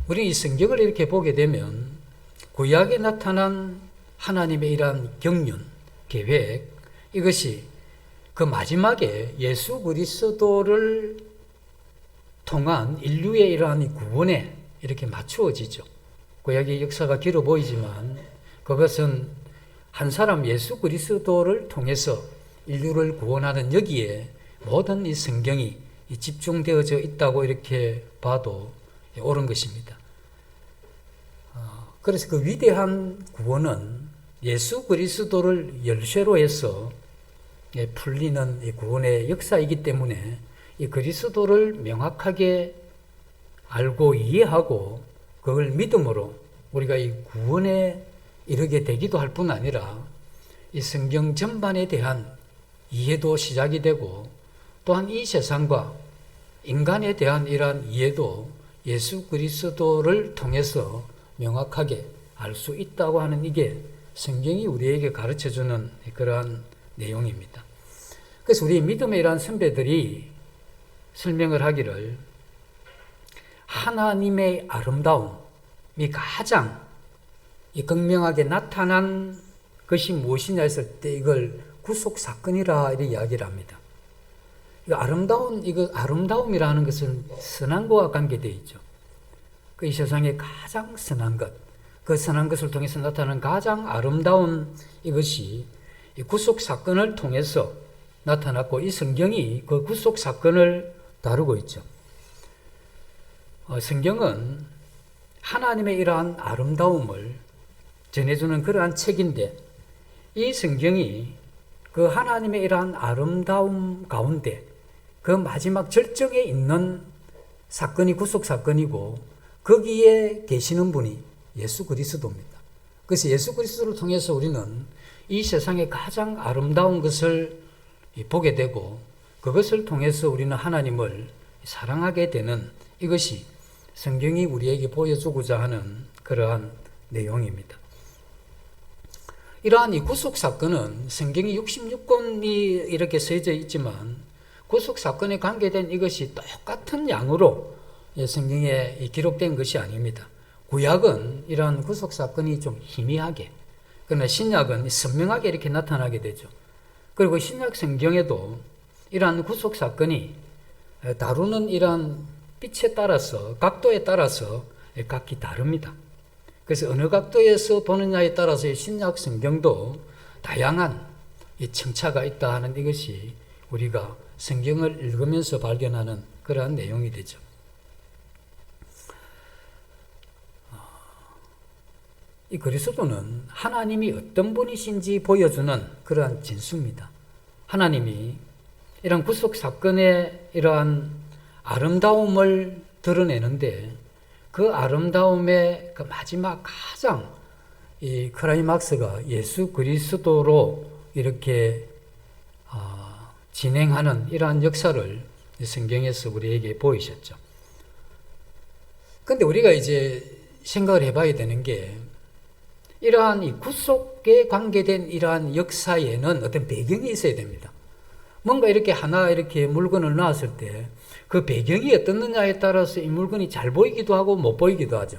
우리 이 성경을 이렇게 보게 되면 구약에 나타난 하나님의 이러한 경륜, 계획, 이것이 그 마지막에 예수 그리스도를 통한 인류의 이러한 구원에 이렇게 맞추어지죠. 구약의 역사가 길어 보이지만 그것은 한 사람 예수 그리스도를 통해서 인류를 구원하는 여기에 모든 이 성경이 집중되어져 있다고 이렇게 봐도 옳은 것입니다. 그래서 그 위대한 구원은 예수 그리스도를 열쇠로 해서 풀리는 이 구원의 역사이기 때문에 이 그리스도를 명확하게 알고 이해하고 그걸 믿음으로 우리가 이 구원에 이르게 되기도 할 뿐 아니라 이 성경 전반에 대한 이해도 시작이 되고 또한 이 세상과 인간에 대한 이러한 이해도 예수 그리스도를 통해서 명확하게 알 수 있다고 하는 이게 성경이 우리에게 가르쳐주는 그러한 내용입니다. 그래서 우리 믿음의 이러한 선배들이 설명을 하기를 하나님의 아름다움이 가장 극명하게 나타난 것이 무엇이냐 했을 때 이걸 구속사건이라 이렇게 이야기를 합니다. 아름다움이라는 것은 선한 것과 관계되어 있죠. 이 세상에 가장 선한 것, 그 선한 것을 통해서 나타나는 가장 아름다운 이것이 구속사건을 통해서 나타났고 이 성경이 그 구속사건을 다루고 있죠. 성경은 하나님의 이러한 아름다움을 전해주는 그러한 책인데 이 성경이 그 하나님의 이러한 아름다움 가운데 그 마지막 절정에 있는 사건이 구속사건이고 거기에 계시는 분이 예수 그리스도입니다. 그래서 예수 그리스도를 통해서 우리는 이 세상의 가장 아름다운 것을 보게 되고 그것을 통해서 우리는 하나님을 사랑하게 되는 이것이 성경이 우리에게 보여주고자 하는 그러한 내용입니다. 이러한 이 구속사건은 성경이 66권이 이렇게 쓰여져 있지만 구속사건에 관계된 이것이 똑같은 양으로 성경에 기록된 것이 아닙니다. 구약은 이러한 구속사건이 좀 희미하게, 그러나 신약은 선명하게 이렇게 나타나게 되죠. 그리고 신약 성경에도 이러한 구속사건이 다루는 이러한 빛에 따라서, 각도에 따라서 각기 다릅니다. 그래서 어느 각도에서 보느냐에 따라서 신약 성경도 다양한 청차가 있다 하는 이것이 우리가 성경을 읽으면서 발견하는 그러한 내용이 되죠. 이 그리스도는 하나님이 어떤 분이신지 보여주는 그러한 진수입니다. 하나님이 이런 구속 사건의 이러한 아름다움을 드러내는데 그 아름다움의 그 마지막 가장 이 클라이막스가 예수 그리스도로 이렇게 진행하는 이러한 역사를 성경에서 우리에게 보이셨죠. 그런데 우리가 이제 생각을 해봐야 되는 게 이러한 이 구속에 관계된 이러한 역사에는 어떤 배경이 있어야 됩니다. 뭔가 이렇게 하나 이렇게 물건을 놨을 때 그 배경이 어떻느냐에 따라서 이 물건이 잘 보이기도 하고 못 보이기도 하죠.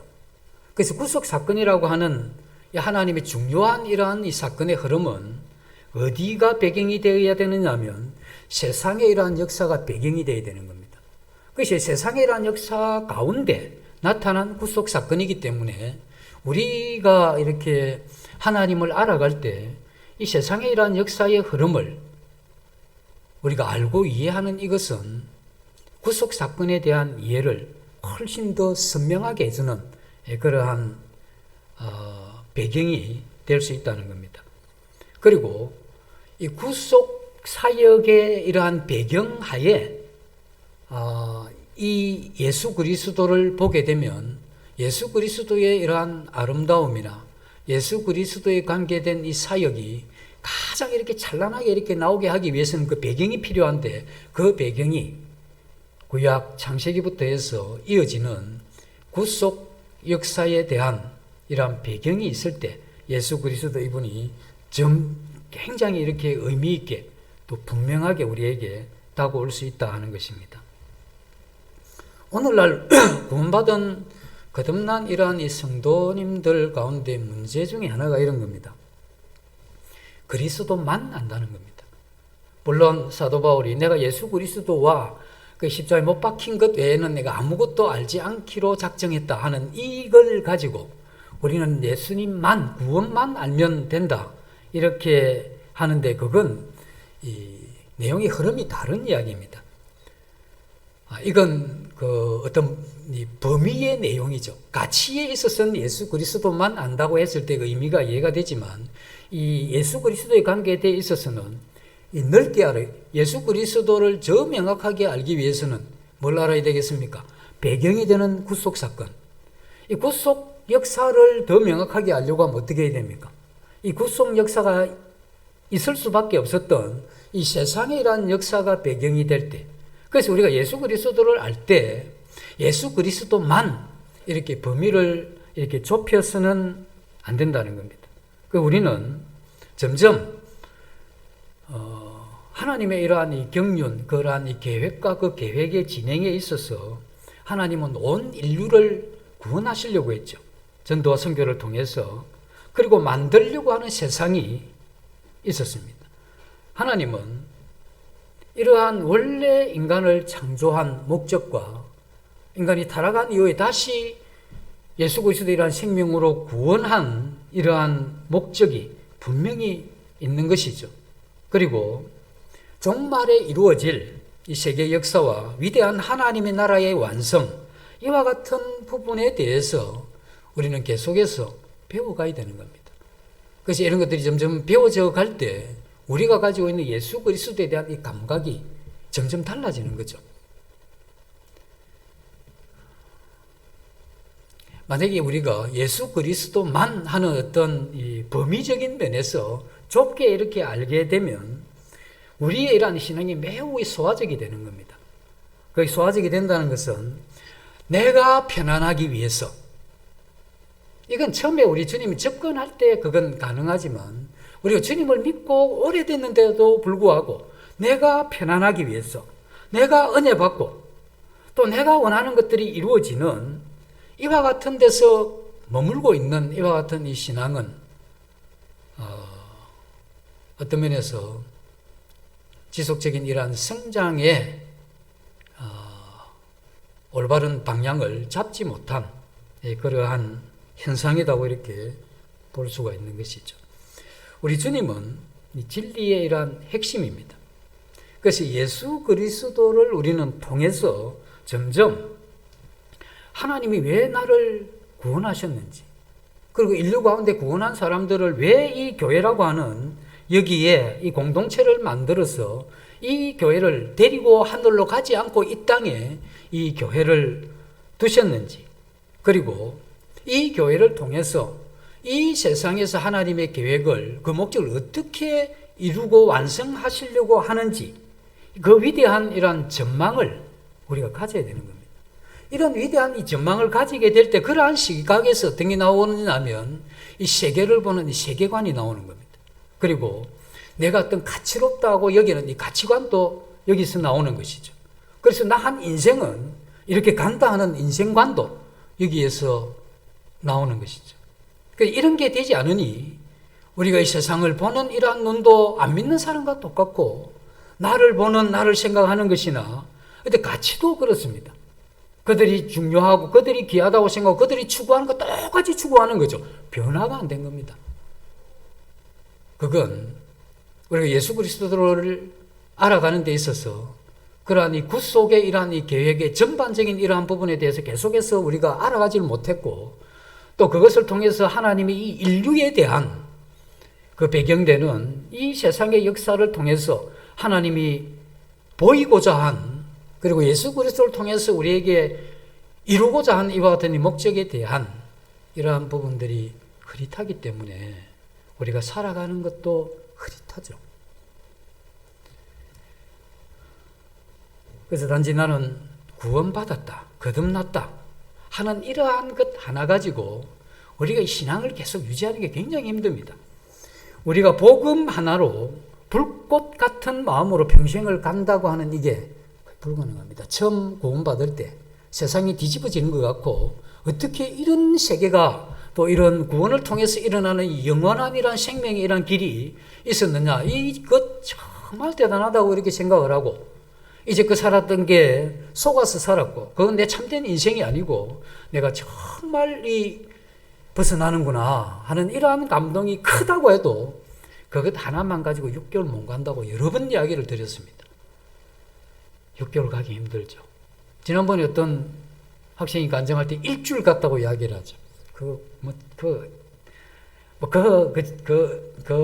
그래서 구속 사건이라고 하는 하나님의 중요한 이러한 이 사건의 흐름은 어디가 배경이 되어야 되느냐 하면 세상의 이러한 역사가 배경이 되어야 되는 겁니다. 그것이 세상의 이러한 역사 가운데 나타난 구속 사건이기 때문에 우리가 이렇게 하나님을 알아갈 때 이 세상의 이러한 역사의 흐름을 우리가 알고 이해하는 이것은 구속 사건에 대한 이해를 훨씬 더 선명하게 해주는 그러한 배경이 될 수 있다는 겁니다. 그리고 이 구속 사역의 이러한 배경하에 이 예수 그리스도를 보게 되면 예수 그리스도의 이러한 아름다움이나 예수 그리스도에 관계된 이 사역이 가장 이렇게 찬란하게 이렇게 나오게 하기 위해서는 그 배경이 필요한데 그 배경이 구약 창세기부터 해서 이어지는 구속 역사에 대한 이러한 배경이 있을 때 예수 그리스도 이분이 굉장히 이렇게 의미 있게 또 분명하게 우리에게 다가올 수 있다 하는 것입니다. 오늘날 구원받은 거듭난 이러한 이 성도님들 가운데 문제 중에 하나가 이런 겁니다. 그리스도만 안다는 겁니다. 물론 사도 바울이 내가 예수 그리스도와 그 십자가에 못 박힌 것 외에는 내가 아무것도 알지 않기로 작정했다 하는 이걸 가지고 우리는 예수님만, 구원만 알면 된다 이렇게 하는데, 그건 이 내용의 흐름이 다른 이야기입니다. 이건 그 어떤 이 범위의 내용이죠. 가치에 있어서는 예수 그리스도만 안다고 했을 때 그 의미가 이해가 되지만, 이 예수 그리스도의 관계에 대해 있어서는 이 넓게 알아요. 예수 그리스도를 저 명확하게 알기 위해서는 뭘 알아야 되겠습니까? 배경이 되는 구속 사건. 이 구속 역사를 더 명확하게 알려고 하면 어떻게 해야 됩니까? 이 구속 역사가 있을 수밖에 없었던 이 세상에 이러한 역사가 배경이 될 때, 그래서 우리가 예수 그리스도를 알 때 예수 그리스도만 이렇게 범위를 이렇게 좁혀서는 안 된다는 겁니다. 그 우리는 점점 하나님의 이러한 이 경륜, 그러한 이 계획과 그 계획의 진행에 있어서 하나님은 온 인류를 구원하시려고 했죠. 전도와 선교를 통해서. 그리고 만들려고 하는 세상이 있었습니다. 하나님은 이러한 원래 인간을 창조한 목적과 인간이 타락한 이후에 다시 예수 그리스도의 이러한 생명으로 구원한 이러한 목적이 분명히 있는 것이죠. 그리고 종말에 이루어질 이 세계 역사와 위대한 하나님의 나라의 완성, 이와 같은 부분에 대해서 우리는 계속해서 배워가야 되는 겁니다. 그래서 이런 것들이 점점 배워져 갈 때 우리가 가지고 있는 예수 그리스도에 대한 이 감각이 점점 달라지는 거죠. 만약에 우리가 예수 그리스도만 하는 어떤 이 범위적인 면에서 좁게 이렇게 알게 되면 우리의 이러한 신앙이 매우 소화적이 되는 겁니다. 그 소화적이 된다는 것은 내가 편안하기 위해서, 이건 처음에 우리 주님이 접근할 때 그건 가능하지만 우리가 주님을 믿고 오래됐는데도 불구하고 내가 편안하기 위해서, 내가 은혜 받고 또 내가 원하는 것들이 이루어지는 이와 같은 데서 머물고 있는 이와 같은 이 신앙은 어떤 면에서 지속적인 이러한 성장의 올바른 방향을 잡지 못한 그러한 현상이라고 이렇게 볼 수가 있는 것이죠. 우리 주님은 이 진리의 이러한 핵심입니다. 그래서 예수 그리스도를 우리는 통해서 점점 하나님이 왜 나를 구원하셨는지, 그리고 인류 가운데 구원한 사람들을 왜 이 교회라고 하는 여기에 이 공동체를 만들어서 이 교회를 데리고 하늘로 가지 않고 이 땅에 이 교회를 두셨는지, 그리고 이 교회를 통해서 이 세상에서 하나님의 계획을, 그 목적을 어떻게 이루고 완성하시려고 하는지, 그 위대한 이러한 전망을 우리가 가져야 되는 겁니다. 이런 위대한 이 전망을 가지게 될 때 그러한 시각에서 어떤 게 나오느냐면 이 세계를 보는 이 세계관이 나오는 겁니다. 그리고 내가 어떤 가치롭다고 여기는 이 가치관도 여기서 나오는 것이죠. 그래서 나 한 인생은 이렇게 간다 하는 인생관도 여기에서 나오는 것이죠. 이런 게 되지 않으니 우리가 이 세상을 보는 이러한 눈도 안 믿는 사람과 똑같고, 나를 보는, 나를 생각하는 것이나, 근데 가치도 그렇습니다. 그들이 중요하고 그들이 귀하다고 생각하고 그들이 추구하는 거 똑같이 추구하는 거죠. 변화가 안 된 겁니다. 그건 우리가 예수 그리스도를 알아가는 데 있어서 그러한 이 구속의 이러한 이 계획의 전반적인 이러한 부분에 대해서 계속해서 우리가 알아가지를 못했고, 또 그것을 통해서 하나님이 이 인류에 대한 그 배경되는 이 세상의 역사를 통해서 하나님이 보이고자 한, 그리고 예수 그리스도를 통해서 우리에게 이루고자 한 이와 같은 이 목적에 대한 이러한 부분들이 흐릿하기 때문에 우리가 살아가는 것도 흐릿하죠. 그래서 단지 나는 구원받았다, 거듭났다 하는 이러한 것 하나 가지고 우리가 이 신앙을 계속 유지하는 게 굉장히 힘듭니다. 우리가 복음 하나로 불꽃 같은 마음으로 평생을 간다고 하는 이게 불가능합니다. 처음 구원받을 때 세상이 뒤집어지는 것 같고 어떻게 이런 세계가 또 이런 구원을 통해서 일어나는 영원한 이런 생명의 이런 길이 있었느냐. 이것 정말 대단하다고 이렇게 생각을 하고, 이제 그 살았던 게 속아서 살았고, 그건 내 참된 인생이 아니고 내가 정말 벗어나는구나 하는 이러한 감동이 크다고 해도 그것 하나만 가지고 6개월 못 간다고 여러 번 이야기를 드렸습니다. 6개월 가기 힘들죠. 지난번에 어떤 학생이 간증할 때 일주일 갔다고 이야기를 하죠. 그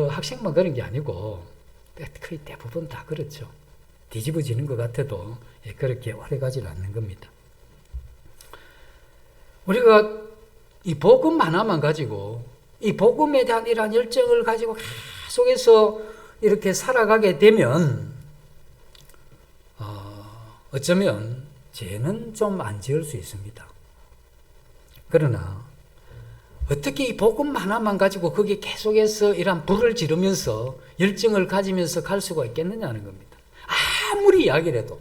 학생만 그런 게 아니고 거의 대부분 다 그렇죠. 뒤집어지는 것 같아도 그렇게 오래 가지는 않는 겁니다. 우리가 이 복음 하나만 가지고 이 복음에 대한 이러한 열정을 가지고 계속해서 이렇게 살아가게 되면 어쩌면 죄는 좀 안 지을 수 있습니다. 그러나 어떻게 이 복음 하나만 가지고 거기에 계속해서 이러한 불을 지르면서 열정을 가지면서 갈 수가 있겠느냐는 겁니다. 아무리 이야기를 해도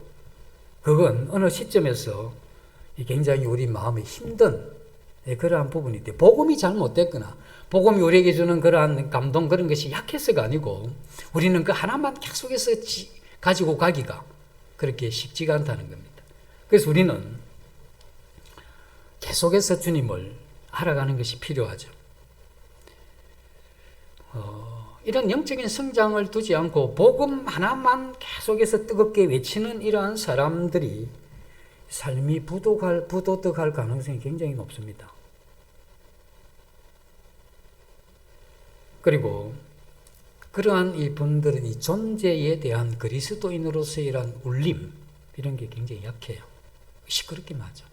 그건 어느 시점에서 굉장히 우리 마음이 힘든 그러한 부분이 있대. 복음이 잘못됐거나 복음이 우리에게 주는 그러한 감동 그런 것이 약해서가 아니고 우리는 그 하나만 계속해서 가지고 가기가 그렇게 쉽지가 않다는 겁니다. 그래서 우리는 계속해서 주님을 알아가는 것이 필요하죠. 이런 영적인 성장을 두지 않고 복음 하나만 계속해서 뜨겁게 외치는 이러한 사람들이 삶이 부도덕할 가능성이 굉장히 높습니다. 그리고 그러한 이분들은 이 존재에 대한 그리스도인으로서의 이러한 울림 이런 게 굉장히 약해요. 시끄럽기만 하죠.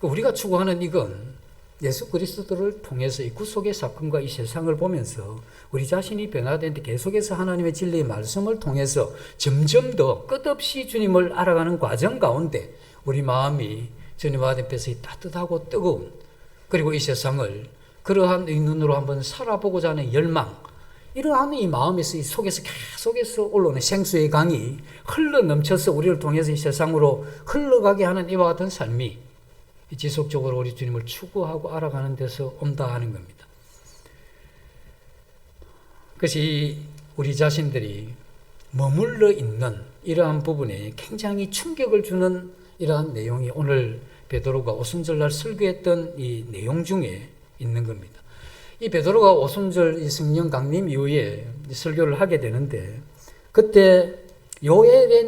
우리가 추구하는 이건 예수 그리스도를 통해서 이 구속의 사건과 이 세상을 보면서 우리 자신이 변화되는데 계속해서 하나님의 진리의 말씀을 통해서 점점 더 끝없이 주님을 알아가는 과정 가운데 우리 마음이 주님 앞에서 따뜻하고 뜨거운 그리고 이 세상을 그러한 이 눈으로 한번 살아보고자 하는 열망 이러한 이 마음에서 이 속에서 계속해서 올라오는 생수의 강이 흘러 넘쳐서 우리를 통해서 이 세상으로 흘러가게 하는 이와 같은 삶이 지속적으로 우리 주님을 추구하고 알아가는 데서 온다 하는 겁니다. 그것이 우리 자신들이 머물러 있는 이러한 부분에 굉장히 충격을 주는 이러한 내용이 오늘 베드로가 오순절날 설교했던 이 내용 중에 있는 겁니다. 이 베드로가 오순절 이 성령 강림 이후에 설교를 하게 되는데 그때 요엘서의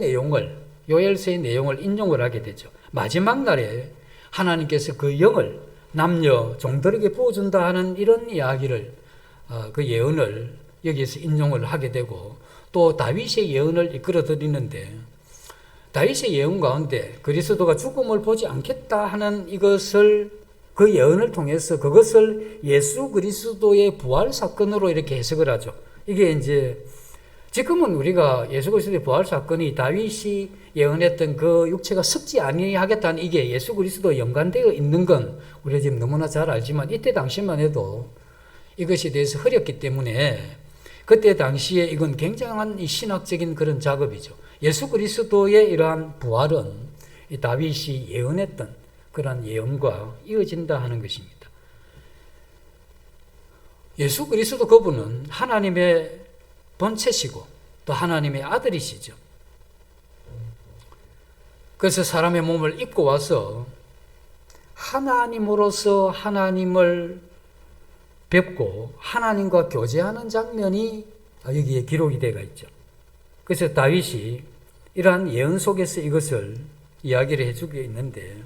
내용을 인용을 하게 되죠. 마지막 날에 하나님께서 그 영을 남녀 종들에게 부어준다 하는 이런 이야기를 그 예언을 여기에서 인용을 하게 되고 또 다윗의 예언을 이끌어 드리는데 다윗의 예언 가운데 그리스도가 죽음을 보지 않겠다 하는 이것을 그 예언을 통해서 그것을 예수 그리스도의 부활 사건으로 이렇게 해석을 하죠. 이게 이제 지금은 우리가 예수 그리스도의 부활 사건이 다윗이 예언했던 그 육체가 썩지 아니하겠다는 이게 예수 그리스도와 연관되어 있는 건 우리가 지금 너무나 잘 알지만 이때 당시만 해도 이것에 대해서 흐렸기 때문에 그때 당시에 이건 굉장한 이 신학적인 그런 작업이죠. 예수 그리스도의 이러한 부활은 이 다윗이 예언했던 그러한 예언과 이어진다 하는 것입니다. 예수 그리스도 그분은 하나님의 본체시고 또 하나님의 아들이시죠. 그래서 사람의 몸을 입고 와서 하나님으로서 하나님을 뵙고 하나님과 교제하는 장면이 여기에 기록이 되어 있죠. 그래서 다윗이 이러한 예언 속에서 이것을 이야기를 해주고 있는데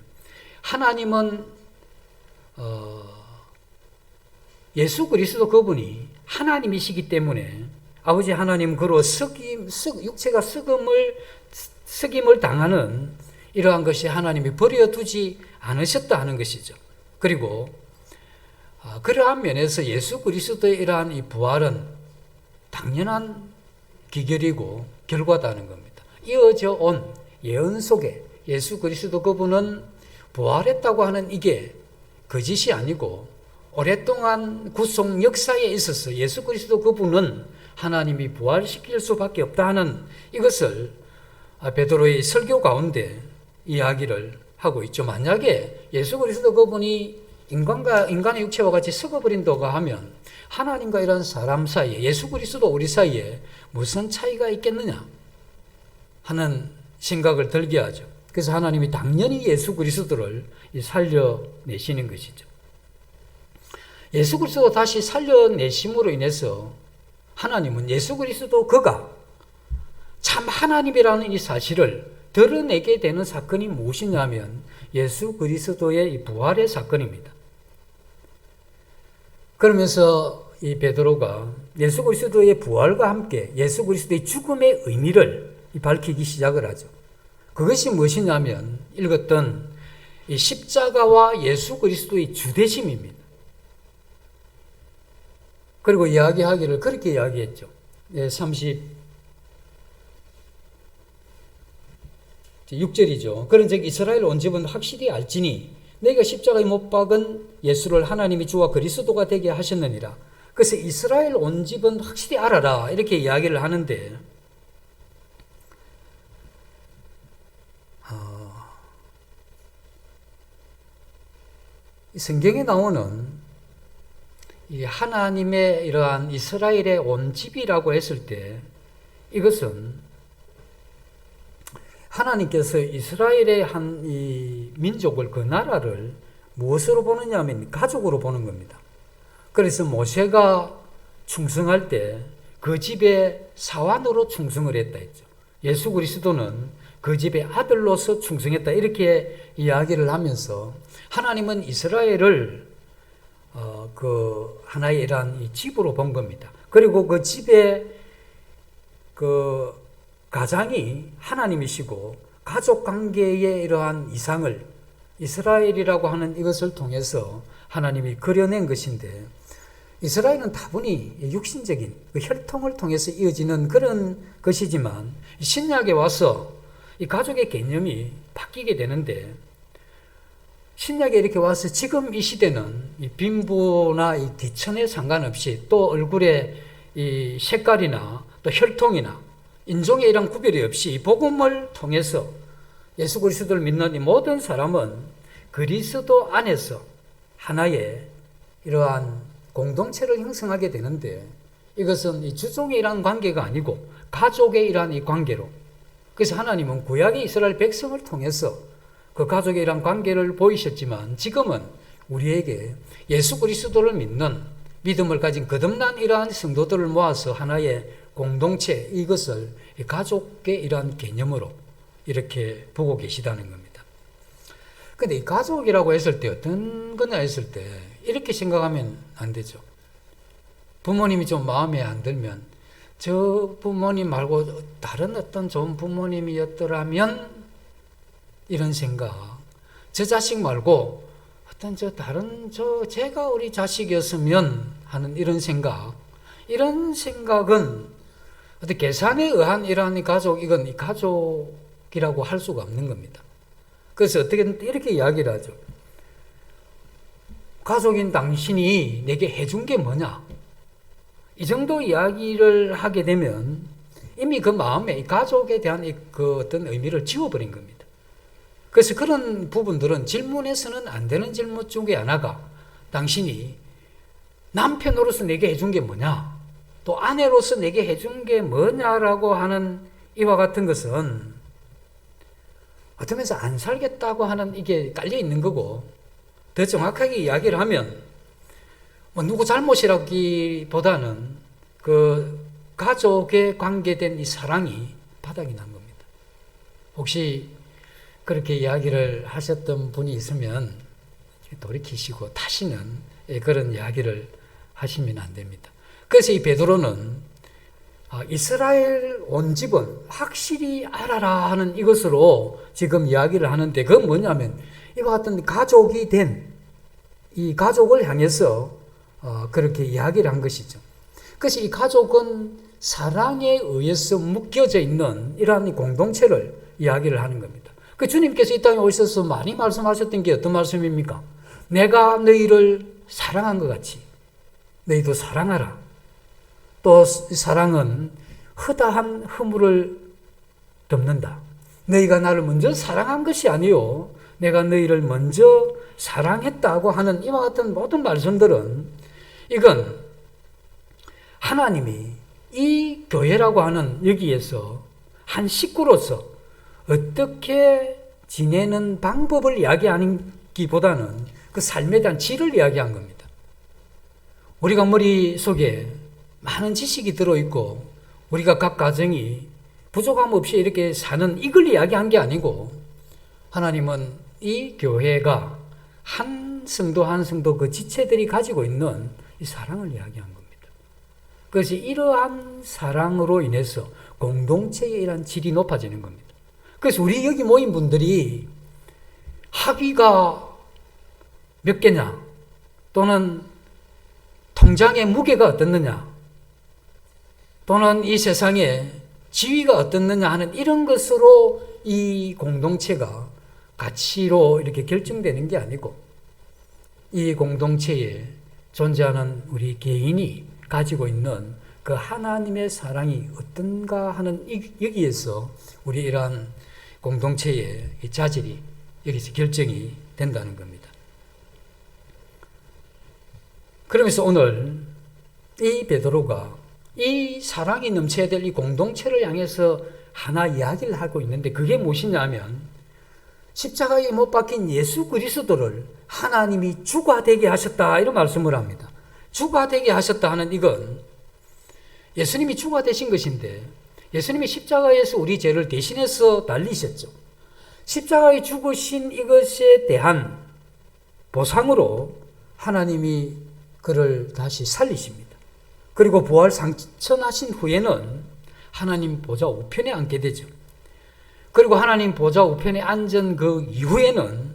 하나님은 예수 그리스도 그분이 하나님이시기 때문에 아버지 하나님 그로 육체가 썩임을 당하는 이러한 것이 하나님이 버려두지 않으셨다 하는 것이죠. 그리고 그러한 면에서 예수 그리스도의 이러한 이 부활은 당연한 기결이고 결과다는 겁니다. 이어져 온 예언 속에 예수 그리스도 그분은 부활했다고 하는 이게 거짓이 아니고 오랫동안 구속 역사에 있어서 예수 그리스도 그분은 하나님이 부활시킬 수밖에 없다 하는 이것을 베드로의 설교 가운데 이야기를 하고 있죠. 만약에 예수 그리스도 그분이 인간의 육체와 같이 썩어버린다고 하면 하나님과 이런 사람 사이에, 예수 그리스도 우리 사이에 무슨 차이가 있겠느냐 하는 생각을 들게 하죠. 그래서 하나님이 당연히 예수 그리스도를 살려내시는 것이죠. 예수 그리스도 다시 살려내심으로 인해서 하나님은 예수 그리스도 그가 참 하나님이라는 이 사실을 드러내게 되는 사건이 무엇이냐면 예수 그리스도의 이 부활의 사건입니다. 그러면서 이 베드로가 예수 그리스도의 부활과 함께 예수 그리스도의 죽음의 의미를 밝히기 시작을 하죠. 그것이 무엇이냐면 읽었던 이 십자가와 예수 그리스도의 주대심입니다. 그리고 이야기하기를 그렇게 이야기했죠. 36절이죠. 그런즉 이스라엘 온 집은 확실히 알지니 내가 십자가에 못 박은 예수를 하나님이 주와 그리스도가 되게 하셨느니라. 그래서 이스라엘 온 집은 확실히 알아라 이렇게 이야기를 하는데 성경에 나오는 이 하나님의 이러한 이스라엘의 온 집이라고 했을 때 이것은 하나님께서 이스라엘의 한 이 민족을, 그 나라를 무엇으로 보느냐 하면 가족으로 보는 겁니다. 그래서 모세가 충성할 때 그 집의 사환으로 충성을 했다 했죠. 예수 그리스도는 그 집의 아들로서 충성했다 이렇게 이야기를 하면서 하나님은 이스라엘을 그 하나의 이러한 이 집으로 본 겁니다. 그리고 그 집의 그 가장이 하나님이시고 가족 관계의 이러한 이상을 이스라엘이라고 하는 이것을 통해서 하나님이 그려낸 것인데 이스라엘은 다분히 육신적인 그 혈통을 통해서 이어지는 그런 것이지만 신약에 와서 이 가족의 개념이 바뀌게 되는데 신약에 이렇게 와서 지금 이 시대는 이 빈부나 이 뒤천에 상관없이 또 얼굴의 이 색깔이나 또 혈통이나 인종에 이런 구별이 없이 복음을 통해서 예수 그리스도를 믿는 이 모든 사람은 그리스도 안에서 하나의 이러한 공동체를 형성하게 되는데 이것은 이 주종의 이러한 관계가 아니고 가족의 이러한 이 관계로 그래서 하나님은 구약의 이스라엘 백성을 통해서 그 가족의 이러한 관계를 보이셨지만 지금은 우리에게 예수 그리스도를 믿는 믿음을 가진 거듭난 이러한 성도들을 모아서 하나의 공동체 이것을 가족의 이러한 개념으로 이렇게 보고 계시다는 겁니다. 그런데 이 가족이라고 했을 때 어떤 거냐 했을 때 이렇게 생각하면 안 되죠. 부모님이 좀 마음에 안 들면 저 부모님 말고 다른 어떤 좋은 부모님이었더라면 이런 생각, 저 자식 말고 어떤 제가 우리 자식이었으면 하는 이런 생각은 어떤 계산에 의한 이러한 가족, 이건 이 가족이라고 할 수가 없는 겁니다. 그래서 어떻게 이렇게 이야기를 하죠. 가족인 당신이 내게 해준 게 뭐냐? 이 정도 이야기를 하게 되면 이미 그 마음에 이 가족에 대한 그 어떤 의미를 지워버린 겁니다. 그래서 그런 부분들은 질문에서는 안 되는 질문 중에 하나가 당신이 남편으로서 내게 해준 게 뭐냐? 또 아내로서 내게 해준 게 뭐냐라고 하는 이와 같은 것은 어쩌면서 안 살겠다고 하는 이게 깔려 있는 거고 더 정확하게 이야기를 하면 누구 잘못이라기보다는 그 가족에 관계된 이 사랑이 바닥이 난 겁니다. 혹시 그렇게 이야기를 하셨던 분이 있으면 돌이키시고 다시는 그런 이야기를 하시면 안 됩니다. 그래서 이 베드로는 이스라엘 온 집은 확실히 알아라 하는 이것으로 지금 이야기를 하는데 그건 뭐냐면 이와 같은 가족이 된 이 가족을 향해서 그렇게 이야기를 한 것이죠. 그래서 이 가족은 사랑에 의해서 묶여져 있는 이러한 공동체를 이야기를 하는 겁니다. 그 주님께서 이 땅에 오셔서 많이 말씀하셨던 게 어떤 말씀입니까? 내가 너희를 사랑한 것 같이 너희도 사랑하라. 또 사랑은 허다한 허물을 덮는다. 너희가 나를 먼저 사랑한 것이 아니요 내가 너희를 먼저 사랑했다고 하는 이와 같은 모든 말씀들은 이건 하나님이 이 교회라고 하는 여기에서 한 식구로서 어떻게 지내는 방법을 이야기하기보다는 그 삶에 대한 질을 이야기한 겁니다. 우리가 머릿속에 많은 지식이 들어있고 우리가 각 가정이 부족함 없이 이렇게 사는 이걸 이야기한 게 아니고 하나님은 이 교회가 한 성도 한 성도 그 지체들이 가지고 있는 이 사랑을 이야기한 겁니다. 그래서 이러한 사랑으로 인해서 공동체의 이러한 질이 높아지는 겁니다. 그래서 우리 여기 모인 분들이 학위가 몇 개냐 또는 통장의 무게가 어떻느냐 또는 이 세상에 지위가 어떻느냐 하는 이런 것으로 이 공동체가 가치로 이렇게 결정되는 게 아니고 이 공동체에 존재하는 우리 개인이 가지고 있는 그 하나님의 사랑이 어떤가 하는 여기에서 우리 이러한 공동체의 자질이 여기서 결정이 된다는 겁니다. 그러면서 오늘 이 베드로가 이 사랑이 넘쳐야 될 이 공동체를 향해서 하나 이야기를 하고 있는데 그게 무엇이냐면 십자가에 못 박힌 예수 그리스도를 하나님이 주가 되게 하셨다 이런 말씀을 합니다. 주가 되게 하셨다 하는 이건 예수님이 주가 되신 것인데 예수님이 십자가에서 우리 죄를 대신해서 달리셨죠. 십자가에 죽으신 이것에 대한 보상으로 하나님이 그를 다시 살리십니다. 그리고 부활 상천하신 후에는 하나님 보좌 우편에 앉게 되죠. 그리고 하나님 보좌 우편에 앉은 그 이후에는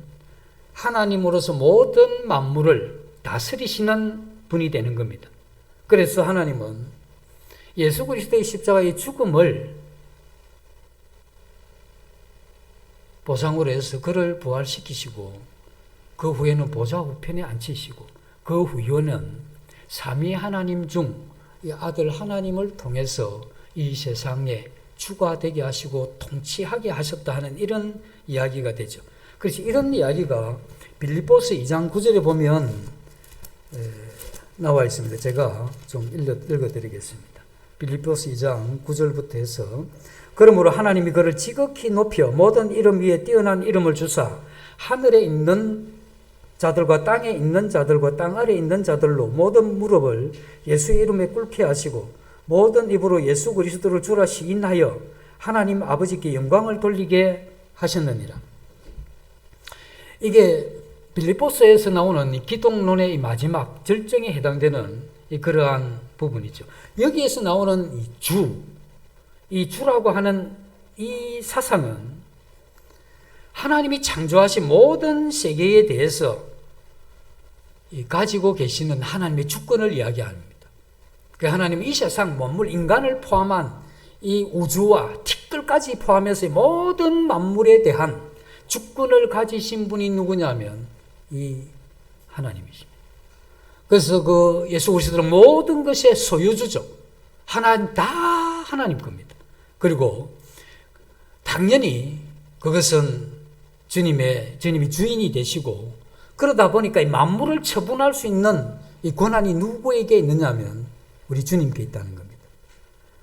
하나님으로서 모든 만물을 다스리시는 분이 되는 겁니다. 그래서 하나님은 예수 그리스도의 십자가의 죽음을 보상으로 해서 그를 부활시키시고 그 후에는 보좌 우편에 앉히시고 그 후에는 삼위 하나님 중 이 아들 하나님을 통해서 이 세상에 주가 되게 하시고 통치하게 하셨다 하는 이런 이야기가 되죠. 그래서 이런 이야기가 빌립보서 2장 9절에 보면 나와 있습니다. 제가 좀 읽어드리겠습니다. 빌립보서 2장 9절부터 해서 그러므로 하나님이 그를 지극히 높여 모든 이름 위에 뛰어난 이름을 주사 하늘에 있는 자들과 땅에 있는 자들과 땅 아래에 있는 자들로 모든 무릎을 예수의 이름에 꿇게 하시고 모든 입으로 예수 그리스도를 주라 시인하여 하나님 아버지께 영광을 돌리게 하셨느니라. 이게 빌립보서에서 나오는 이 기독론의 이 마지막 절정에 해당되는 그러한 부분이죠. 여기에서 나오는 이 주라고 하는 이 사상은 하나님이 창조하신 모든 세계에 대해서 가지고 계시는 하나님의 주권을 이야기합니다. 그 하나님이 이 세상 만물 인간을 포함한 이 우주와 틱들까지 포함해서 모든 만물에 대한 주권을 가지신 분이 누구냐면 이 하나님이십니다. 그래서 그 예수 그리스도는 모든 것의 소유주죠. 하나님 다 하나님 겁니다. 그리고 당연히 그것은 주님이 주인이 되시고 그러다 보니까 이 만물을 처분할 수 있는 이 권한이 누구에게 있느냐면 우리 주님께 있다는 겁니다.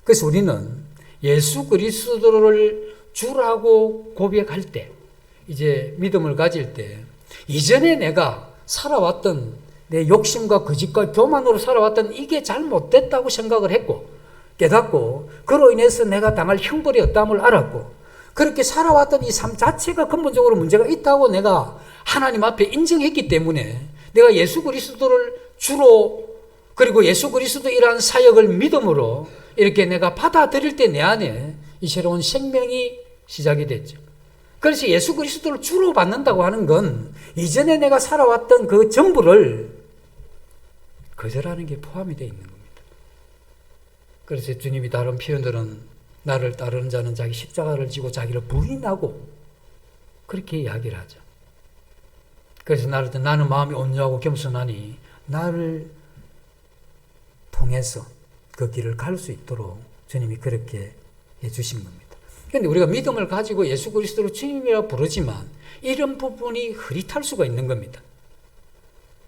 그래서 우리는 예수 그리스도를 주라고 고백할 때 이제 믿음을 가질 때 이전에 내가 살아왔던 내 욕심과 거짓과 교만으로 살아왔던 이게 잘못됐다고 생각을 했고 깨닫고 그로 인해서 내가 당할 형벌이 없다함을 알았고 그렇게 살아왔던 이 삶 자체가 근본적으로 문제가 있다고 내가 하나님 앞에 인정했기 때문에 내가 예수 그리스도를 주로 그리고 예수 그리스도이라는 사역을 믿음으로 이렇게 내가 받아들일 때 내 안에 이 새로운 생명이 시작이 됐죠. 그래서 예수 그리스도를 주로 받는다고 하는 건 이전에 내가 살아왔던 그 전부를 거절하는 게 포함이 되어 있는 겁니다. 그래서 주님이 다른 표현들은 나를 따르는 자는 자기 십자가를 지고 자기를 부인하고 그렇게 이야기를 하죠. 그래서 나는 마음이 온유하고 겸손하니 나를 통해서 그 길을 갈 수 있도록 주님이 그렇게 해주신 겁니다. 그런데 우리가 믿음을 가지고 예수 그리스도를 주님이라 부르지만 이런 부분이 흐릿할 수가 있는 겁니다.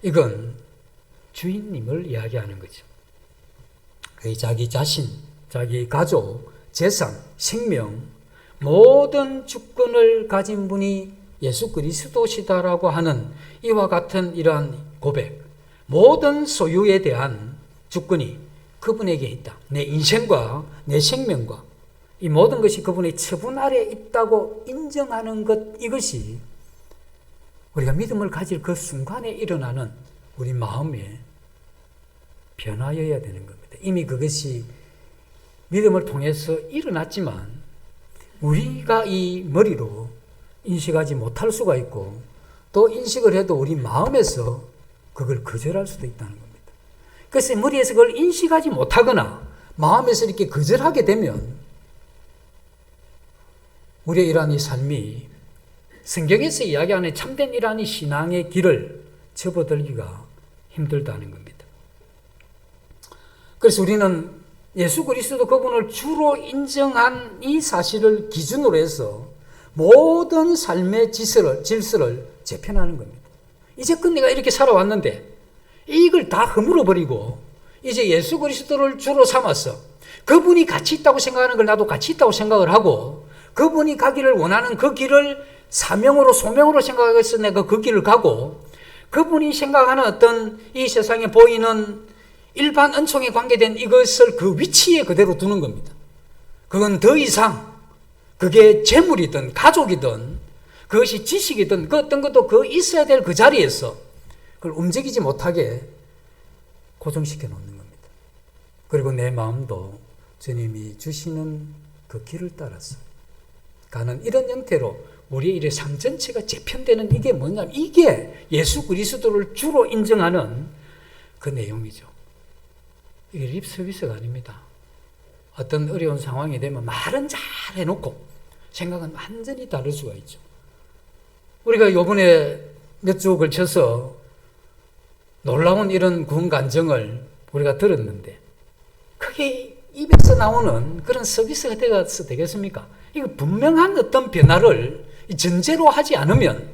이건 주인님을 이야기하는 거죠. 자기 자신, 자기 가족, 재산, 생명, 모든 주권을 가진 분이 예수 그리스도시다라고 하는 이와 같은 이러한 고백, 모든 소유에 대한 주권이 그분에게 있다. 내 인생과 내 생명과 이 모든 것이 그분의 처분 아래 있다고 인정하는 것, 이것이 우리가 믿음을 가질 그 순간에 일어나는 우리 마음의 변화여야 되는 겁니다. 이미 그것이 믿음을 통해서 일어났지만 우리가 이 머리로 인식하지 못할 수가 있고, 또 인식을 해도 우리 마음에서 그걸 거절할 수도 있다는 겁니다. 그래서 머리에서 그걸 인식하지 못하거나 마음에서 이렇게 거절하게 되면 우리의 이러한 이 삶이 성경에서 이야기하는 참된 이러한 이 신앙의 길을 접어들기가 힘들다는 겁니다. 그래서 우리는 예수 그리스도 그분을 주로 인정한 이 사실을 기준으로 해서 모든 삶의 질서를 재편하는 겁니다. 이제껏 내가 이렇게 살아왔는데 이걸 다 허물어버리고 이제 예수 그리스도를 주로 삼아서 그분이 가치 있다고 생각하는 걸 나도 가치 있다고 생각을 하고, 그분이 가기를 원하는 그 길을 사명으로 소명으로 생각해서 내가 그 길을 가고, 그분이 생각하는 어떤 이 세상에 보이는 일반 은총에 관계된 이것을 그 위치에 그대로 두는 겁니다. 그건 더 이상 그게 재물이든 가족이든 그것이 지식이든 그 어떤 것도 그 있어야 될 그 자리에서 그걸 움직이지 못하게 고정시켜 놓는 겁니다. 그리고 내 마음도 주님이 주시는 그 길을 따라서 가는 이런 형태로 우리의 일의 삶 전체가 재편되는, 이게 뭐냐면 이게 예수 그리스도를 주로 인정하는 그 내용이죠. 이게 립 서비스가 아닙니다. 어떤 어려운 상황이 되면 말은 잘 해놓고 생각은 완전히 다를 수가 있죠. 우리가 요번에 몇 주 걸쳐서 놀라운 이런 구원 간증을 우리가 들었는데 그게 입에서 나오는 그런 서비스가 되겠습니까? 이거 분명한 어떤 변화를 전제로 하지 않으면,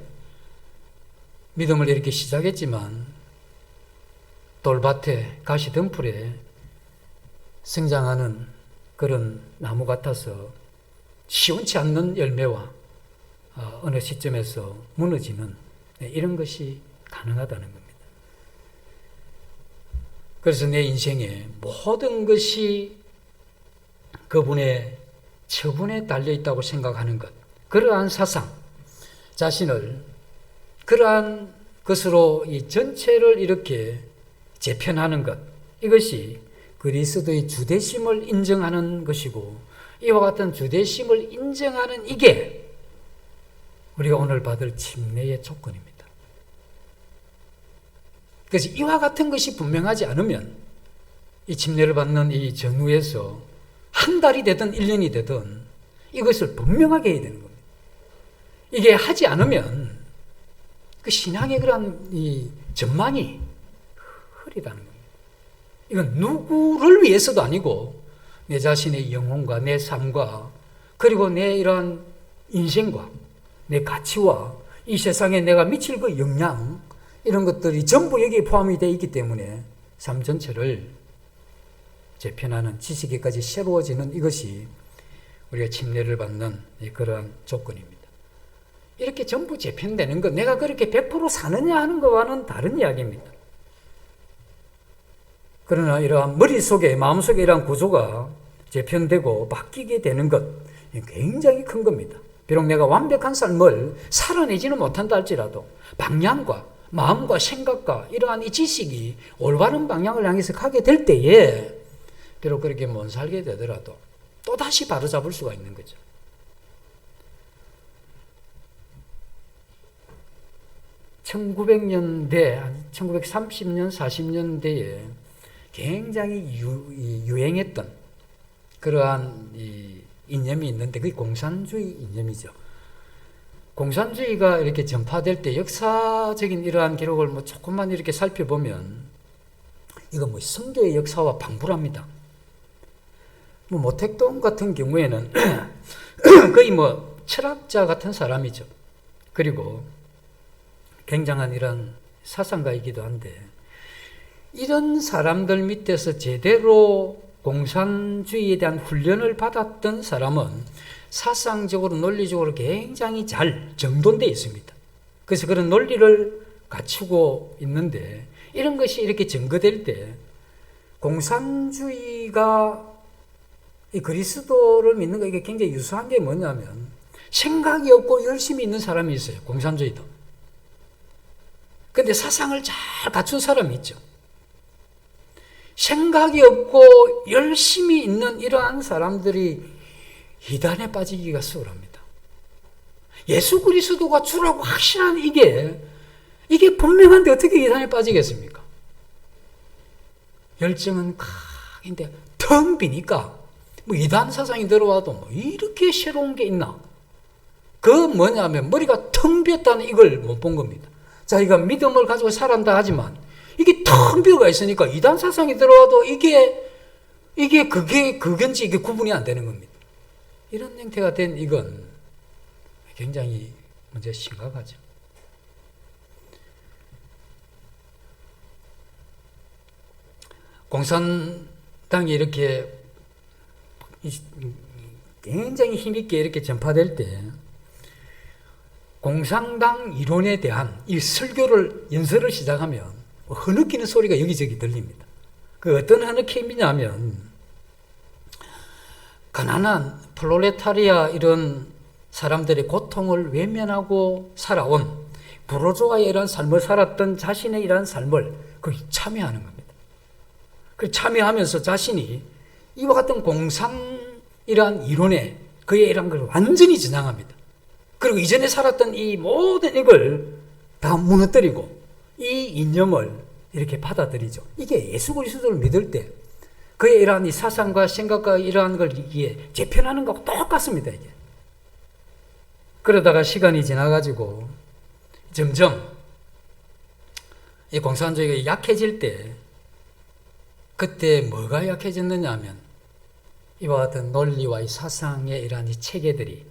믿음을 이렇게 시작했지만 돌밭에 가시덤불에 성장하는 그런 나무 같아서 시원치 않는 열매와 어느 시점에서 무너지는 이런 것이 가능하다는 겁니다. 그래서 내 인생의 모든 것이 그분의 처분에 달려있다고 생각하는 것, 그러한 사상, 자신을 그러한 것으로 이 전체를 이렇게 재편하는 것, 이것이 그리스도의 주대심을 인정하는 것이고, 이와 같은 주대심을 인정하는 이게 우리가 오늘 받을 침례의 조건입니다. 그래서 이와 같은 것이 분명하지 않으면 이 침례를 받는 이 전후에서 한 달이 되든 1년이 되든 이것을 분명하게 해야 되는 겁니다. 이게 하지 않으면 그 신앙의 그런 이 전망이 흐리다는 겁니다. 이건 누구를 위해서도 아니고 내 자신의 영혼과 내 삶과 그리고 내 이러한 인생과 내 가치와 이 세상에 내가 미칠 그 영향, 이런 것들이 전부 여기에 포함이 되어 있기 때문에 삶 전체를 재편하는, 지식에까지 새로워지는 이것이 우리가 침례를 받는 그러한 조건입니다. 이렇게 전부 재편되는 것, 내가 그렇게 100% 사느냐 하는 것과는 다른 이야기입니다. 그러나 이러한 머릿속에, 마음속에 이러한 구조가 재편되고 바뀌게 되는 것, 굉장히 큰 겁니다. 비록 내가 완벽한 삶을 살아내지는 못한다 할지라도 방향과 마음과 생각과 이러한 이 지식이 올바른 방향을 향해서 가게 될 때에 비록 그렇게 못 살게 되더라도 또다시 바로잡을 수가 있는 거죠. (1900년대) 1930년 40년대에 굉장히 유행했던 그러한 이념이 있는데 그게 공산주의 이념이죠. 공산주의가 이렇게 전파될 때 역사적인 이러한 기록을 조금만 이렇게 살펴보면 이거 성교의 역사와 방불합니다. 뭐 모택동 같은 경우에는 거의 뭐 철학자 같은 사람이죠. 그리고 굉장한 이런 사상가이기도 한데, 이런 사람들 밑에서 제대로 공산주의에 대한 훈련을 받았던 사람은 사상적으로 논리적으로 굉장히 잘 정돈되어 있습니다. 그래서 그런 논리를 갖추고 있는데, 이런 것이 이렇게 증거될 때 공산주의가 이 그리스도를 믿는 거, 이게 굉장히 유사한 게 뭐냐면, 생각이 없고 열심히 있는 사람이 있어요. 공산주의도. 근데 사상을 잘 갖춘 사람이 있죠. 생각이 없고 열심히 있는 이러한 사람들이 이단에 빠지기가 수월합니다. 예수 그리스도가 주라고 확신한 이게 분명한데 어떻게 이단에 빠지겠습니까? 열정은 강인데 텅 비니까 뭐 이단 사상이 들어와도 뭐 이렇게 새로운 게 있나? 그 뭐냐면 머리가 텅 비었다는 이걸 못 본 겁니다. 자기가 믿음을 가지고 살았다 하지만 이게 텅 비어가 있으니까 이단 사상이 들어와도 이게 그건지 이게 구분이 안 되는 겁니다. 이런 형태가 된 이건 굉장히 문제 심각하죠. 공산당이 이렇게 굉장히 힘있게 이렇게 전파될 때 공산당 이론에 대한 이 설교를 연설을 시작하면 흐느끼는 소리가 여기저기 들립니다. 그 어떤 흐느낌이냐면, 가난한 플로레타리아 이런 사람들의 고통을 외면하고 살아온 부르주아의 이런 삶을 살았던 자신의 이런 삶을 거기 참여하는 겁니다. 그 참여하면서 자신이 이와 같은 공산이란 이론에 그의 이런 걸 완전히 전향합니다. 그리고 이전에 살았던 이 모든 이걸 다 무너뜨리고 이 이념을 이렇게 받아들이죠. 이게 예수 그리스도를 믿을 때 그의 이러한 이 사상과 생각과 이러한 걸 이게 재편하는 것과 똑같습니다. 이게. 그러다가 시간이 지나가지고 점점 이 공산주의가 약해질 때, 그때 뭐가 약해졌느냐 하면 이와 같은 논리와 이 사상의 이러한 이 체계들이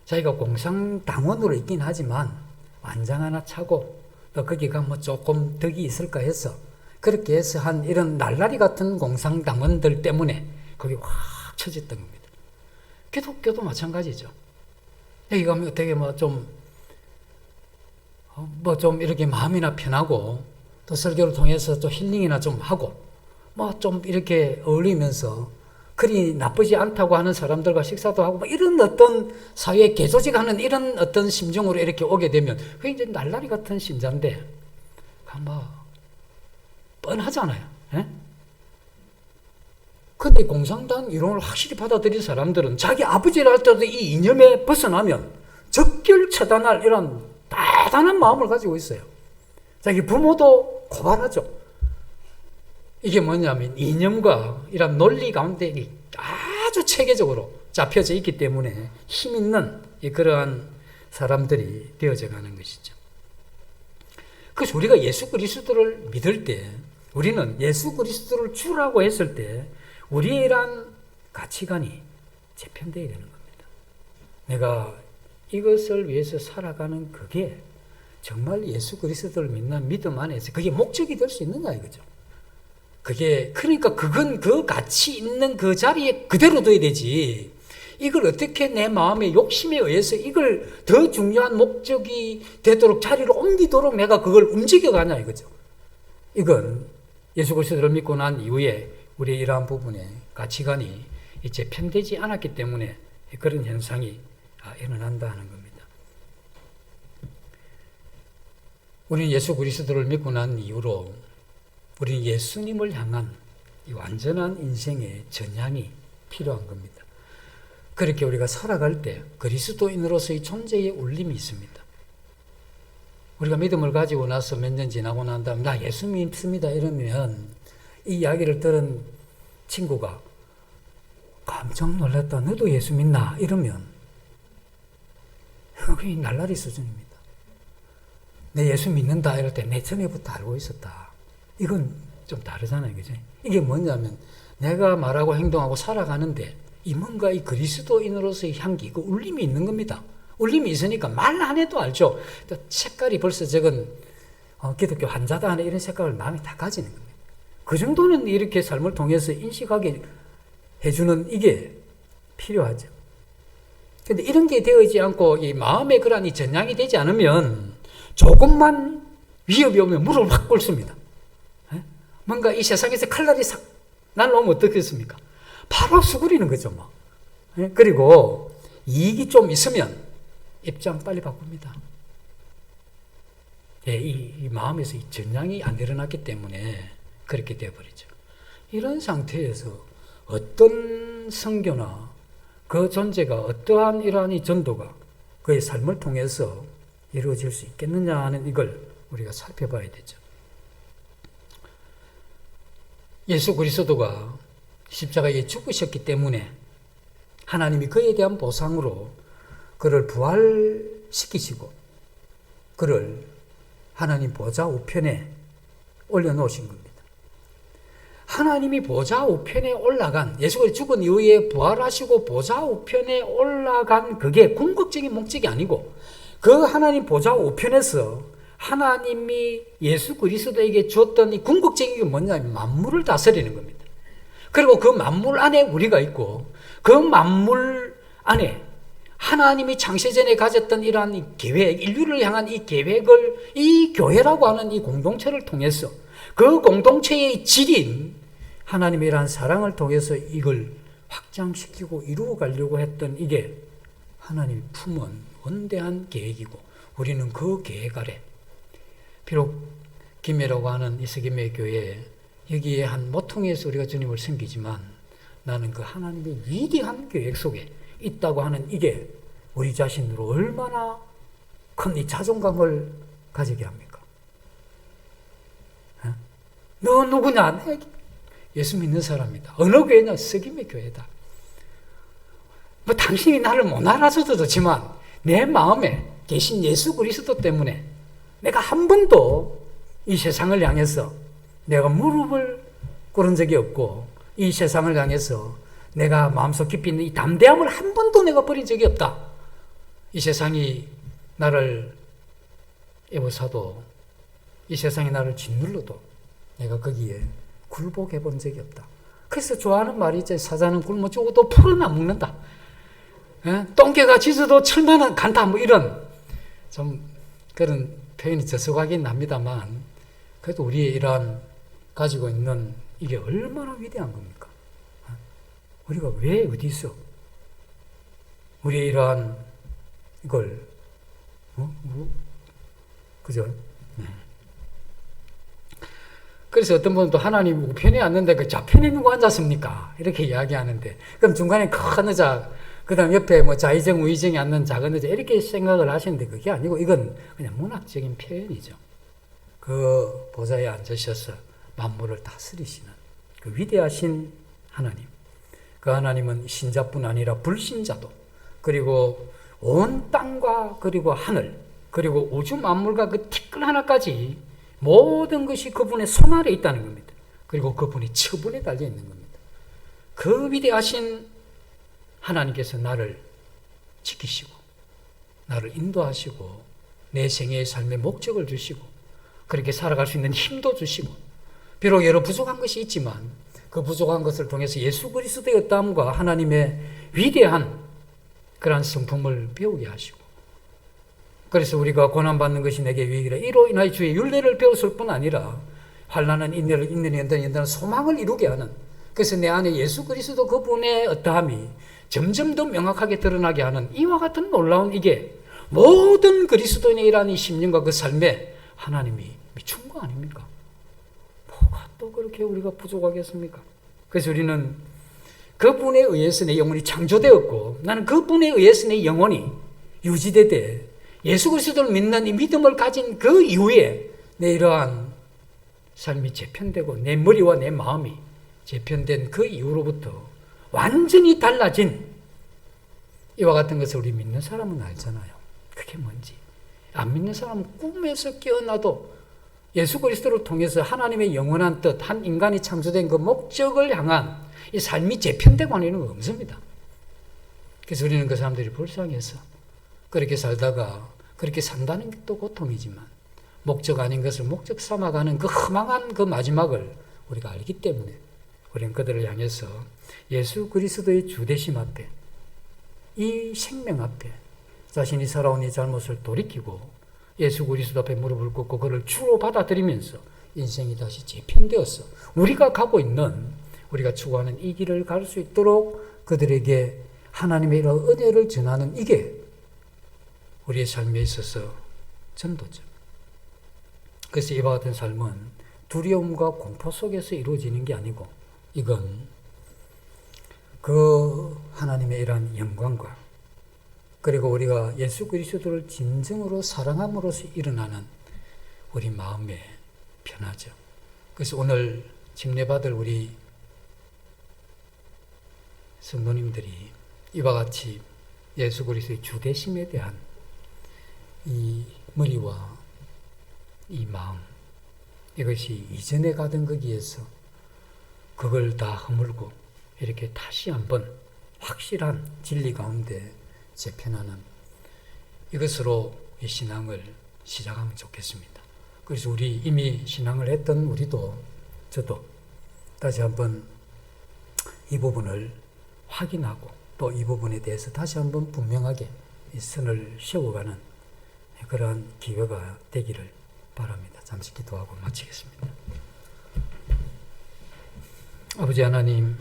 자기가 공산당원으로 있긴 하지만 완장 하나 차고 또 거기가 뭐 조금 덕이 있을까 해서 그렇게 해서 한 이런 날라리 같은 공산당원들 때문에 거기 확 쳐졌던 겁니다. 기독교도 마찬가지죠. 여기 가면 되게 좀 이렇게 마음이나 편하고 또 설교를 통해서 또 힐링이나 좀 하고 좀 이렇게 어울리면서 그리 나쁘지 않다고 하는 사람들과 식사도 하고 이런 어떤 사회에 개조직하는 이런 어떤 심정으로 이렇게 오게 되면 그게 이제 날라리 같은 신자인데 뻔하잖아요. 예? 근데 공산당 이론을 확실히 받아들인 사람들은 자기 아버지를 할 때도 이 이념에 벗어나면 적결 처단할 이런 대단한 마음을 가지고 있어요. 자기 부모도 고발하죠. 이게 뭐냐면 이념과 이런 논리 가운데 아주 체계적으로 잡혀져 있기 때문에 힘 있는 그러한 사람들이 되어져 가는 것이죠. 그래서 우리가 예수 그리스도를 믿을 때, 우리는 예수 그리스도를 주라고 했을 때 우리의 이러한 가치관이 재편되어야 되는 겁니다. 내가 이것을 위해서 살아가는 그게 정말 예수 그리스도를 믿는 믿음 안에서 그게 목적이 될 수 있느냐 이거죠. 그러니까 그건 그 가치 있는 그 자리에 그대로 둬야 되지. 이걸 어떻게 내 마음의 욕심에 의해서 이걸 더 중요한 목적이 되도록 자리를 옮기도록 내가 그걸 움직여가냐 이거죠. 이건 예수 그리스도를 믿고 난 이후에 우리의 이러한 부분에 가치관이 재편되지 않았기 때문에 그런 현상이 일어난다 하는 겁니다. 우리는 예수 그리스도를 믿고 난 이후로 우리는 예수님을 향한 이 완전한 인생의 전향이 필요한 겁니다. 그렇게 우리가 살아갈 때 그리스도인으로서의 존재의 울림이 있습니다. 우리가 믿음을 가지고 나서 몇 년 지나고 난 다음 나 예수 믿습니다 이러면 이 이야기를 들은 친구가 깜짝 놀랐다. 너도 예수 믿나? 이러면 그게 날라리 수준입니다. 내 예수 믿는다 이럴 때 내 전에부터 알고 있었다. 이건 좀 다르잖아요. 그죠? 이게 뭐냐면 내가 말하고 행동하고 살아가는데 이 뭔가 이 그리스도인으로서의 향기, 그 울림이 있는 겁니다. 울림이 있으니까 말 안 해도 알죠. 색깔이 벌써 저건 기독교 환자다 하는 이런 색깔을 마음이 다 가지는 겁니다. 그 정도는 이렇게 삶을 통해서 인식하게 해주는 이게 필요하죠. 근데 이런 게 되어있지 않고 이 마음의 그런 이 전향이 되지 않으면 조금만 위협이 오면 무릎을 확 꿇습니다. 뭔가 이 세상에서 칼날이 싹 날라오면 어떻겠습니까? 바로 수그리는 거죠, 뭐. 그리고 이익이 좀 있으면 입장 빨리 바꿉니다. 이 마음에서 이 전향이 안 일어났기 때문에 그렇게 되어버리죠. 이런 상태에서 어떤 선교나 그 존재가 어떠한 이러한 이 전도가 그의 삶을 통해서 이루어질 수 있겠느냐 하는 이걸 우리가 살펴봐야 되죠. 예수 그리스도가 십자가에 죽으셨기 때문에 하나님이 그에 대한 보상으로 그를 부활시키시고 그를 하나님 보좌 우편에 올려놓으신 겁니다. 하나님이 보좌 우편에 올라간, 예수가 죽은 이후에 부활하시고 보좌 우편에 올라간 그게 궁극적인 목적이 아니고 그 하나님 보좌 우편에서 하나님이 예수 그리스도에게 주었던 이 궁극적인 게 뭐냐면 만물을 다스리는 겁니다. 그리고 그 만물 안에 우리가 있고 그 만물 안에 하나님이 창세전에 가졌던 이러한 이 계획, 인류를 향한 이 계획을 이 교회라고 하는 이 공동체를 통해서 그 공동체의 질인 하나님의 이러한 사랑을 통해서 이걸 확장시키고 이루어 가려고 했던 이게 하나님이 품은 원대한 계획이고 우리는 그 계획 아래 비록 김해라고 하는 이 서김해 교회 여기에 한 모퉁이에서 우리가 주님을 섬기지만 나는 그 하나님의 위대한 계획 속에 있다고 하는 이게 우리 자신으로 얼마나 큰 이 자존감을 가지게 합니까? 너 누구냐? 예수 믿는 사람이다. 어느 교회냐? 서김의 교회다. 뭐 당신이 나를 못 알아줘도 좋지만 내 마음에 계신 예수 그리스도 때문에 내가 한 번도 이 세상을 향해서 내가 무릎을 꿇은 적이 없고 이 세상을 향해서 내가 마음속 깊이 있는 이 담대함을 한 번도 내가 버린 적이 없다. 이 세상이 나를 애워싸도 이 세상이 나를 짓눌러도 내가 거기에 굴복해 본 적이 없다. 그래서 좋아하는 말이 있잖아요. 사자는 굶어 죽어도 풀은 안 먹는다. 똥개가 짖어도 철만은 간다. 뭐 이런 좀 그런 표현이 저속하긴 합니다만 그래도 우리의 이러한 가지고 있는 이게 얼마나 위대한 겁니까? 우리가 왜 어디서 우리의 이러한 이걸 그죠? 그래서 어떤 분은 또 하나님 우편에 앉는데 그 좌편에 누구 앉았습니까? 이렇게 이야기하는데 그럼 중간에 큰 의자 그 다음 옆에 뭐 좌의정 우의정이 앉는 작은 의자 이렇게 생각을 하시는데 그게 아니고 이건 그냥 문학적인 표현이죠. 그 보좌에 앉으셔서 만물을 다스리시는 그 위대하신 하나님. 그 하나님은 신자뿐 아니라 불신자도 그리고 온 땅과 그리고 하늘 그리고 우주 만물과 그 티끌 하나까지 모든 것이 그분의 손 아래 있다는 겁니다. 그리고 그분이 처분에 달려 있는 겁니다. 그 위대하신 하나님께서 나를 지키시고 나를 인도하시고 내 생애의 삶의 목적을 주시고 그렇게 살아갈 수 있는 힘도 주시고 비록 여러 부족한 것이 있지만 그 부족한 것을 통해서 예수 그리스도의 어떠함과 하나님의 위대한 그러한 성품을 배우게 하시고 그래서 우리가 고난받는 것이 내게 유익이라 이로 인하여 주의 율례를 배웠을 뿐 아니라 환난은 인내를 인내는 연단은 소망을 이루게 하는 그래서 내 안에 예수 그리스도 그분의 어떠함이 점점 더 명확하게 드러나게 하는 이와 같은 놀라운 이게 모든 그리스도인의 일하는 이 심령과 그 삶에 하나님이 미춘 거 아닙니까? 뭐가 또 그렇게 우리가 부족하겠습니까? 그래서 우리는 그분에 의해서 내 영혼이 창조되었고 나는 그분에 의해서 내 영혼이 유지되되 예수 그리스도를 믿는 이 믿음을 가진 그 이후에 내 이러한 삶이 재편되고 내 머리와 내 마음이 재편된 그 이후로부터 완전히 달라진 이와 같은 것을 우리 믿는 사람은 알잖아요. 그게 뭔지. 안 믿는 사람은 꿈에서 깨어나도 예수 그리스도를 통해서 하나님의 영원한 뜻, 한 인간이 창조된 그 목적을 향한 이 삶이 재편되고 하는 건 없습니다. 그래서 우리는 그 사람들이 불쌍해서 그렇게 살다가 그렇게 산다는 게 또 고통이지만 목적 아닌 것을 목적 삼아가는 그 허망한 그 마지막을 우리가 알기 때문에 우리는 그들을 향해서 예수 그리스도의 주되심 앞에, 이 생명 앞에 자신이 살아온 이 잘못을 돌이키고 예수 그리스도 앞에 무릎을 꿇고 그를 주로 받아들이면서 인생이 다시 재편되어서 우리가 가고 있는, 우리가 추구하는 이 길을 갈 수 있도록 그들에게 하나님의 이런 은혜를 전하는, 이게 우리의 삶에 있어서 전도죠. 그래서 이와 같은 삶은 두려움과 공포 속에서 이루어지는 게 아니고, 이건 그 하나님의 이러한 영광과 그리고 우리가 예수 그리스도를 진정으로 사랑함으로써 일어나는 우리 마음의 변화죠. 그래서 오늘 침례받을 우리 성도님들이 이와 같이 예수 그리스도의 주되심에 대한 이 머리와 이 마음, 이것이 이전에 가던 거기에서 그걸 다 허물고 이렇게 다시 한번 확실한 진리 가운데 재편하는 이것으로 이 신앙을 시작하면 좋겠습니다. 그래서 우리 이미 신앙을 했던 우리도, 저도 다시 한번 이 부분을 확인하고 또 이 부분에 대해서 다시 한번 분명하게 이 선을 세워가는 그러한 기회가 되기를 바랍니다. 잠시 기도하고 마치겠습니다. 아버지 하나님,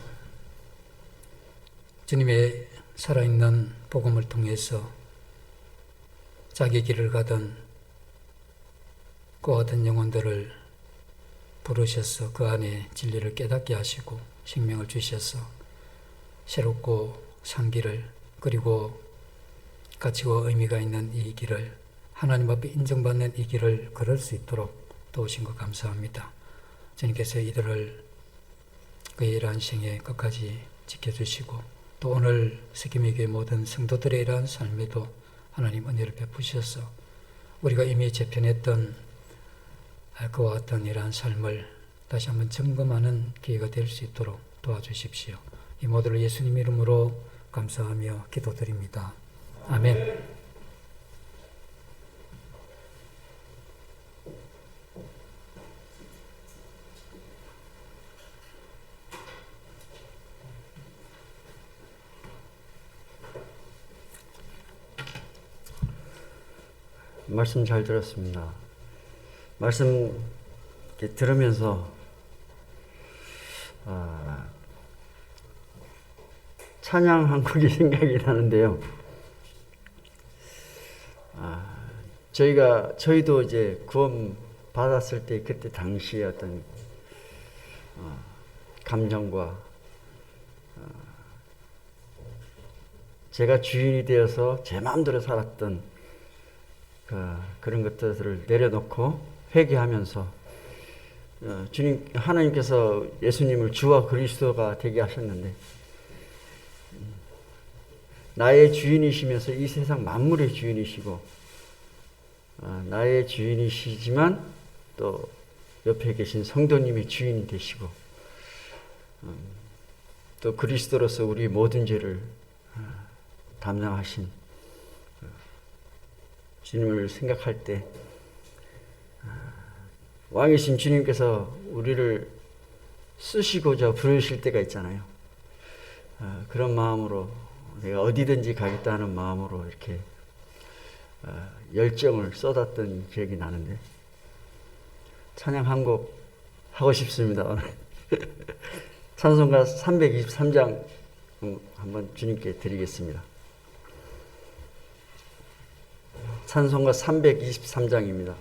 주님의 살아있는 복음을 통해서 자기 길을 가던 그와 같은 영혼들을 부르셔서 그 안에 진리를 깨닫게 하시고 생명을 주셔서 새롭고 산 길을, 그리고 가치와 의미가 있는 이 길을, 하나님 앞에 인정받는 이 길을 걸을 수 있도록 도우신 것 감사합니다. 주님께서 이들을 그의 이러한 생애 끝까지 지켜주시고 또 오늘 스키미교회 모든 성도들의 이러한 삶에도 하나님 은혜를 베푸셔서 우리가 이미 재편했던 그와 같은 이러한 삶을 다시 한번 점검하는 기회가 될 수 있도록 도와주십시오. 이 모두를 예수님 이름으로 감사하며 기도드립니다. 아멘. 말씀 잘 들었습니다. 말씀 이렇게 들으면서 찬양 한 곡이 생각이 나는데요. 저희도 이제 구원 받았을 때 그때 당시의 어떤 감정과 제가 주인이 되어서 제 마음대로 살았던 그런 것들을 내려놓고 회개하면서 주님, 하나님께서 예수님을 주와 그리스도가 되게 하셨는데 나의 주인이시면서 이 세상 만물의 주인이시고 나의 주인이시지만 또 옆에 계신 성도님의 주인이 되시고 또 그리스도로서 우리 모든 죄를 담당하신 주님을 생각할 때 왕이신 주님께서 우리를 쓰시고자 부르실 때가 있잖아요. 그런 마음으로 내가 어디든지 가겠다는 마음으로 이렇게 열정을 쏟았던 기억이 나는데 찬양 한 곡 하고 싶습니다. 오늘 찬송가 323장 한번 주님께 드리겠습니다. 찬송가 323장입니다.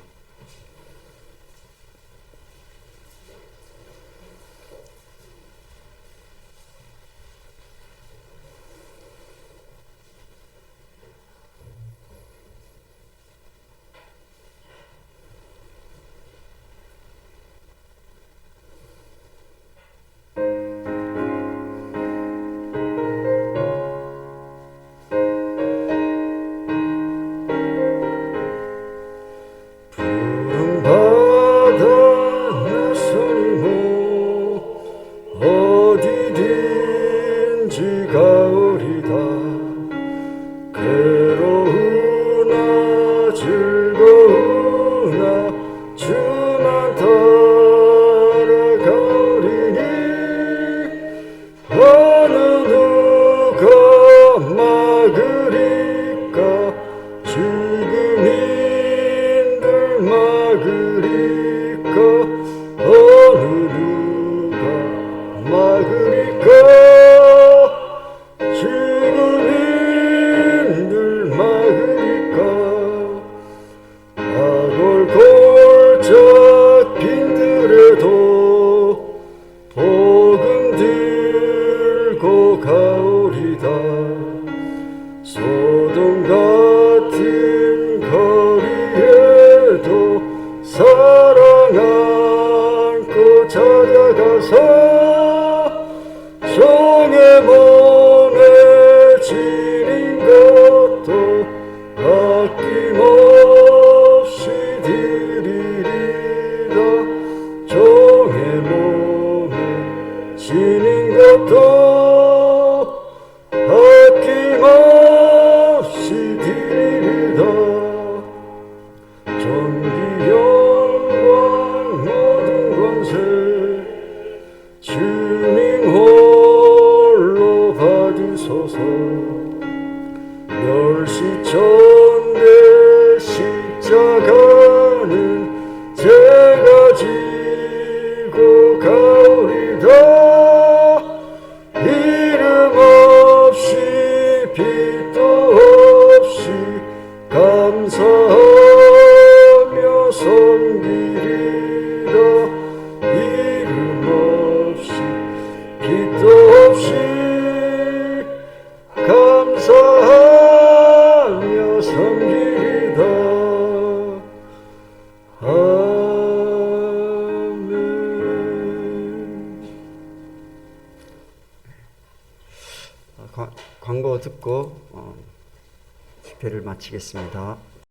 종의 몸에 지닌 것도 아낌없이 드리리라. 종의 몸에 지닌 것도 아낌없이 드리리라. 전기 영광 모든 권세 주님 홀로 받으소서. 멸시천대 십자가는 제가 지고 가오리다. 이름 없이 빛도 없이 감사하며 섬기리라. 이름 없이 빛도 없이 감사하며 섬기리다. 아멘. 광고 듣고 집회를 마치겠습니다.